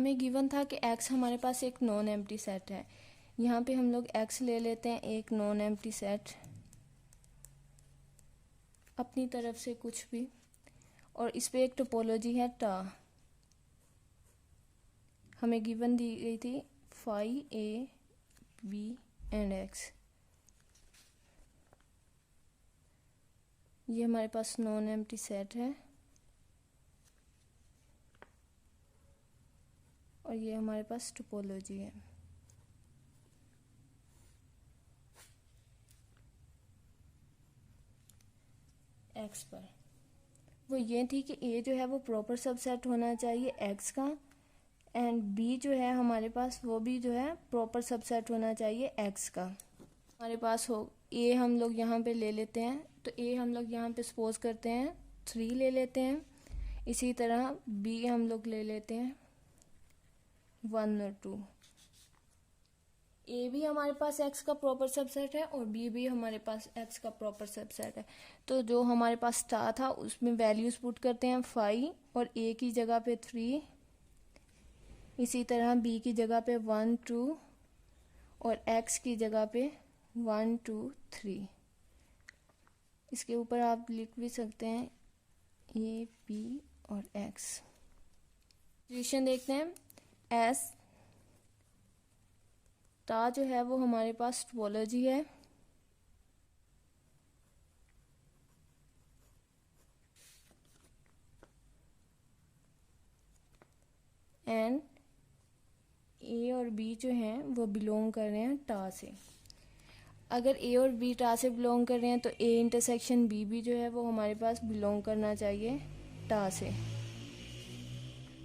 हमें गिवन था कि x हमारे पास एक नॉन एम्प्टी सेट है। यहाँ पे हम लोग x ले लेते हैं एक नॉन एम्प्टी सेट अपनी तरफ से कुछ भी, और इस पे एक टोपोलॉजी है टा। हमें गिवन दी गई थी phi a b and x। ये हमारे पास नॉन एम्प्टी सेट है और ये हमारे पास टोपोलॉजी है। x पर वो ये थी कि a जो है वो प्रॉपर सबसेट होना चाहिए x का, एंड b जो है हमारे पास वो भी जो है प्रॉपर सबसेट होना चाहिए x का। हमारे पास हो a हम लोग यहाँ पे ले लेते हैं, तो a हम लोग यहाँ पे सपोज करते हैं 3 ले लेते हैं। इसी तरह b हम लोग ले लेते हैं 1 और 2। a भी हमारे पास x का प्रॉपर सबसेट है और b भी हमारे पास x का प्रॉपर सबसेट है। तो जो हमारे पास स्टार था उसमें वैल्यूज पुट करते हैं 5 और a की जगह पे 3, इसी तरह b की जगह पे 1 2 और x की जगह पे 1 2 3। इसके ऊपर आप लिख भी सकते हैं a b और x। सॉल्यूशन देखते हैं। s टा जो है वो हमारे पास टोपोलॉजी है, एंड ए और बी जो हैं वो बिलोंग कर रहे हैं टा से। अगर ए और बी टा से बिलोंग कर रहे हैं तो ए इंटरसेक्शन बी भी जो है वो हमारे पास बिलोंग करना चाहिए टा से।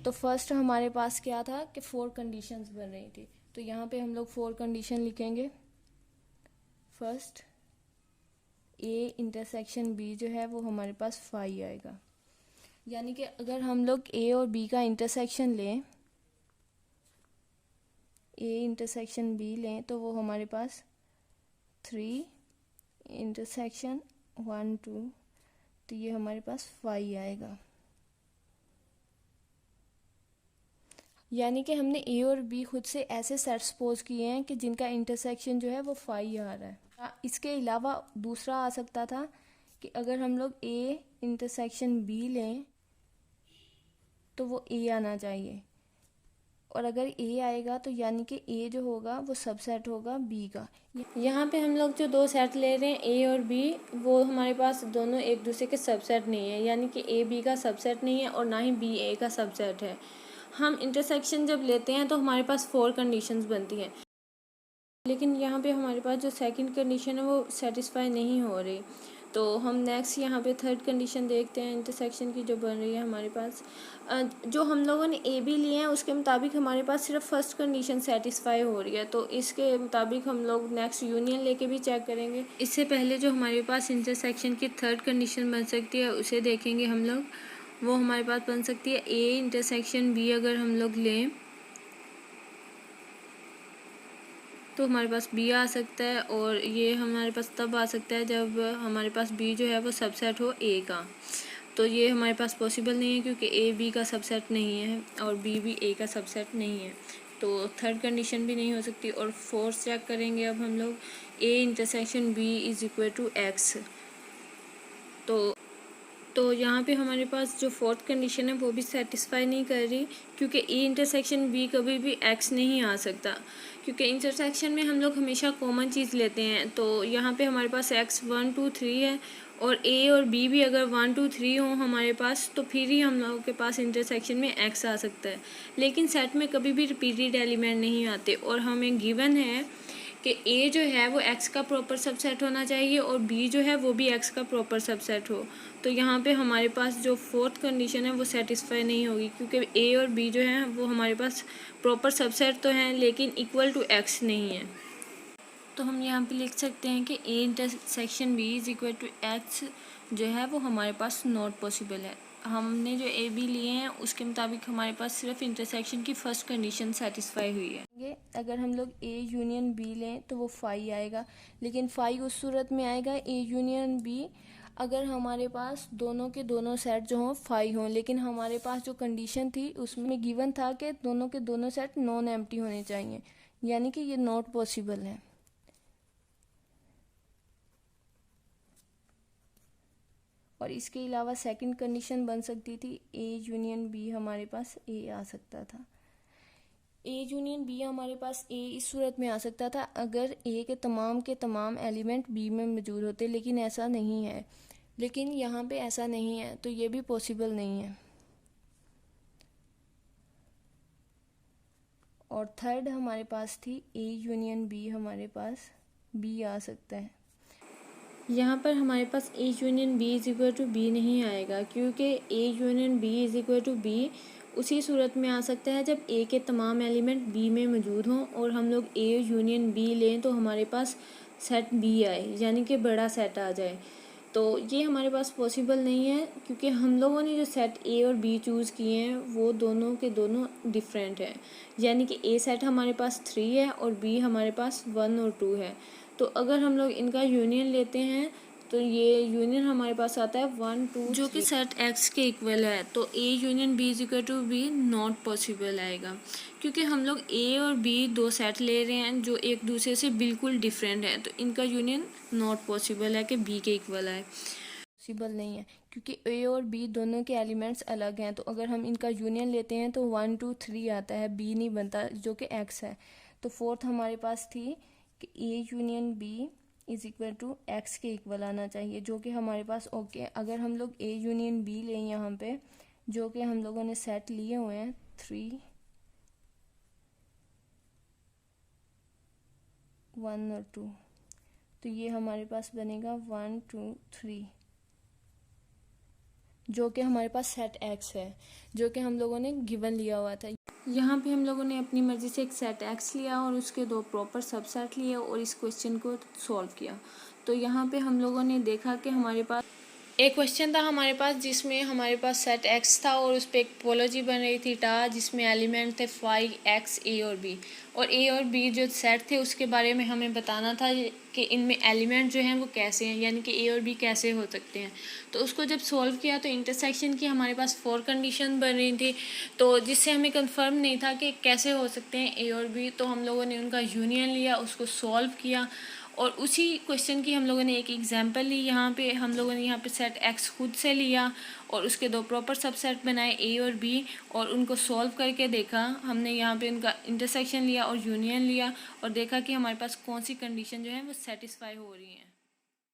तो फर्स्ट हमारे पास क्या था कि 4 कंडीशंस बन रही थी, तो यहाँ पे हम लोग 4 कंडीशन लिखेंगे। फर्स्ट ए इंटरसेक्शन बी जो है वो हमारे पास 5 आएगा, यानी कि अगर हम लोग ए और बी का इंटरसेक्शन लें, ए इंटरसेक्शन बी लें, तो वो हमारे पास 3 इंटरसेक्शन 1 2, तो ये हमारे पास 5 आएगा। यानी कि हमने ए और बी खुद से ऐसे सेट सपोज किए हैं कि जिनका इंटरसेक्शन जो है वो 5 आ रहा है। इसके अलावा दूसरा आ सकता था कि अगर हम लोग ए इंटरसेक्शन बी लें तो वो ए आना चाहिए, और अगर ए आएगा तो यानी कि ए जो होगा वो सबसेट होगा बी का। यहाँ पे हम लोग जो 2 सेट ले रहे हैं ए और बी, वो हमारे पास दोनों एक दूसरे के सबसेट नहीं है, यानी कि ए बी का सबसेट नहीं है और ना ही बी ए का सबसेट है। हम इंटरसेक्शन जब लेते हैं तो हमारे पास 4 कंडीशंस बनती हैं, लेकिन यहाँ पे हमारे पास जो सेकंड कंडीशन है वो सेटिस्फाई नहीं हो रही। तो हम नेक्स्ट यहाँ पे थर्ड कंडीशन देखते हैं इंटरसेक्शन की जो बन रही है हमारे पास। जो हम लोगों ने ए बी लिए हैं उसके मुताबिक हमारे पास सिर्फ फर्स्ट कंडीशन सेटिस्फाई हो रही है, तो इसके मुताबिक हम लोग नेक्स्ट यूनियन लेके भी चेक करेंगे। इससे पहले जो हमारे पास इंटरसेक्शन की थर्ड कंडीशन बन सकती है उसे देखेंगे हम लोग। वो हमारे पास बन सकती है ए इंटरसेक्शन बी अगर हम लोग लें तो हमारे पास बी आ सकता है, और ये हमारे पास तब आ सकता है जब हमारे पास बी जो है वो सबसेट हो ए का। तो ये हमारे पास पॉसिबल नहीं है क्योंकि ए बी का सबसेट नहीं है और बी भी ए का सबसेट नहीं है, तो थर्ड कंडीशन भी नहीं हो सकती। और फोर्थ चेक करेंगे अब हम लोग A intersection B is equal to X. तो यहाँ पे हमारे पास जो फोर्थ कंडीशन है वो भी सेटिस्फाई नहीं कर रही, क्योंकि ए इंटरसेक्शन बी कभी भी एक्स नहीं आ सकता, क्योंकि इंटरसेक्शन में हम लोग हमेशा कॉमन चीज़ लेते हैं। तो यहाँ पे हमारे पास एक्स 1 2 3 है और ए और बी भी अगर 1 2 3 हो हमारे पास, तो फिर ही हम लोगों के पास इंटरसेक्शन में एक्स आ सकता है। लेकिन सेट में कभी भी रिपीटेड एलिमेंट नहीं आते, और हमें गिवन है कि ए जो है वो एक्स का प्रॉपर सबसेट होना चाहिए और बी जो है वो भी एक्स का प्रॉपर सबसेट हो। तो यहाँ पे हमारे पास जो फोर्थ कंडीशन है वो सेटिस्फाई नहीं होगी, क्योंकि ए और बी जो हैं वो हमारे पास प्रॉपर सबसेट तो हैं लेकिन इक्वल टू एक्स नहीं है। तो हम यहाँ पे लिख सकते हैं कि A intersection B is equal to X जो है वो हमारे पास नॉट पॉसिबल है। हमने जो ए बी लिए हैं उसके मुताबिक हमारे पास सिर्फ इंटरसेक्शन की फर्स्ट कंडीशन सेटिस्फाई हुई है। अगर हम लोग ए यूनियन बी लें तो वो 5 आएगा, लेकिन 5 उस सूरत में आएगा ए यूनियन बी अगर हमारे पास दोनों के दोनों सेट जो हों फाई हों, लेकिन हमारे पास जो कंडीशन थी उसमें गिवन था कि दोनों के दोनों सेट नॉन एम्प्टी होने चाहिए, यानी कि ये नॉट पॉसिबल है। और इसके अलावा सेकंड कंडीशन बन सकती थी ए यूनियन बी, हमारे पास ए आ सकता था। ए यूनियन बी हमारे पास ए इस सूरत में आ सकता था अगर ए के तमाम एलिमेंट बी में मौजूद होते, लेकिन ऐसा नहीं है। लेकिन यहाँ पे ऐसा नहीं है, तो ये भी पॉसिबल नहीं है। और थर्ड हमारे पास थी ए यूनियन बी, हमारे पास बी आ सकता है। यहाँ पर हमारे पास A union B is equal to B नहीं आएगा, क्योंकि A union B is equal to B उसी सूरत में आ सकता है जब ए के तमाम एलिमेंट बी में मौजूद हों और हम लोग ए यूनियन बी लें तो हमारे पास सेट बी आए, यानी कि बड़ा सेट आ जाए। तो ये हमारे पास पॉसिबल नहीं है, क्योंकि हम लोगों ने जो सेट ए और बी चूज़ किए हैं वो दोनों के दोनों डिफरेंट हैं, यानी कि ए सेट हमारे पास 3 है और बी हमारे पास 1 और 2 है। तो अगर हम लोग इनका यूनियन लेते हैं तो ये यूनियन हमारे पास आता है 1 2 जो कि सेट एक्स के इक्वल है। तो A union B is equal to B not possible आएगा, क्योंकि हम लोग ए और बी दो सेट ले रहे हैं जो एक दूसरे से बिल्कुल डिफरेंट है, तो इनका यूनियन नॉट पॉसिबल है कि बी के इक्वल आए। पॉसिबल नहीं है, क्योंकि ए और बी दोनों के एलिमेंट्स अलग हैं। तो अगर हम इनका यूनियन लेते हैं तो 1 2 3 आता है, बी नहीं बनता जो कि एक्स है। तो फोर्थ हमारे पास थी कि A union B is equal to X के इक्वल आना चाहिए, जो कि हमारे पास ओके। अगर हम लोग ए यूनियन बी लें यहाँ पे, जो कि हम लोगों ने सेट लिए हुए हैं 3 1 और 2, तो ये हमारे पास बनेगा 1 2 3, जो कि हमारे पास सेट एक्स है, जो कि हम लोगों ने गिवन लिया हुआ था। यहाँ पे हम लोगों ने अपनी मर्जी से एक सेट एक्स लिया और उसके दो प्रॉपर सबसेट लिए और इस क्वेश्चन को सॉल्व किया। तो यहाँ पे हम लोगों ने देखा कि हमारे पास एक क्वेश्चन था हमारे पास जिसमें हमारे पास सेट एक्स था और उस पर एक टोपोलॉजी बन रही थी टा, जिसमें एलिमेंट थे फाई एक्स ए और बी, और ए और बी जो सेट थे उसके बारे में हमें बताना था कि इनमें एलिमेंट जो हैं वो कैसे हैं, यानी कि ए और बी कैसे हो सकते हैं। तो उसको जब सॉल्व किया तो इंटरसेक्शन की हमारे पास 4 कंडीशन बन रही थी, तो जिससे हमें कंफर्म नहीं था कि कैसे हो सकते हैं ए और बी। तो हम लोगों ने उनका यूनियन लिया, उसको सॉल्व किया और उसी क्वेश्चन की हम लोगों ने एक एग्जांपल ली। यहाँ पे हम लोगों ने यहाँ पे सेट एक्स खुद से लिया और उसके दो प्रॉपर सबसेट बनाए ए और बी और उनको सॉल्व करके देखा। हमने यहाँ पे उनका इंटरसेक्शन लिया और यूनियन लिया और देखा कि हमारे पास कौन सी कंडीशन जो है वो सेटिस्फाई हो रही है।